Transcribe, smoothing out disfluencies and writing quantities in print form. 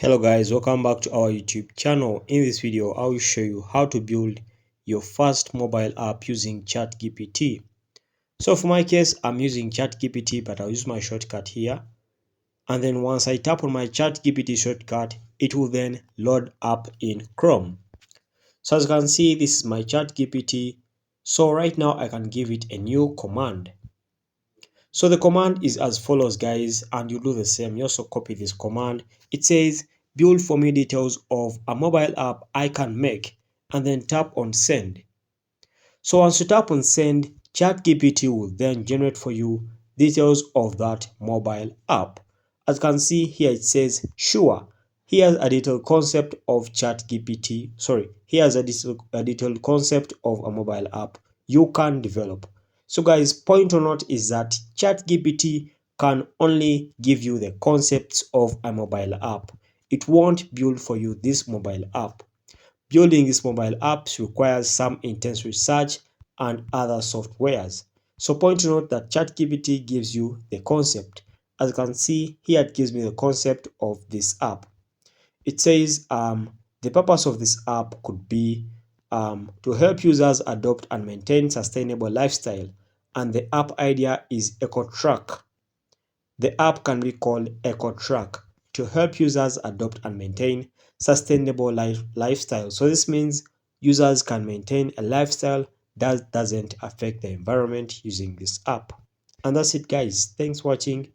Hello guys, welcome back to our YouTube channel. In this video, I will show you how to build your first mobile app using ChatGPT. So for my case, I'm using ChatGPT, but I'll use my shortcut here. And then once I tap on my ChatGPT shortcut, it will then load up in Chrome. So as you can see, this is my ChatGPT. So right now I can give it a new command. So the command is as follows, guys, and you do the same. You also copy this command. It says, build for me details of a mobile app I can make, and then tap on send. So once you tap on send, ChatGPT will then generate for you details of that mobile app. As you can see here, it says, sure. Here's a detailed concept of ChatGPT. Here's a detailed concept of a mobile app you can develop. So guys, point to note is that ChatGPT can only give you the concepts of a mobile app. It won't build for you this mobile app. Building these mobile apps requires some intense research and other softwares. So point to note that ChatGPT gives you the concept. As you can see here, it gives me the concept of this app. It says the purpose of this app could be to help users adopt and maintain sustainable lifestyle, and the app idea is EcoTrack. The app can be called EcoTrack to help users adopt and maintain sustainable lifestyle. So this means users can maintain a lifestyle that doesn't affect the environment using this app. And that's it, guys. Thanks for watching.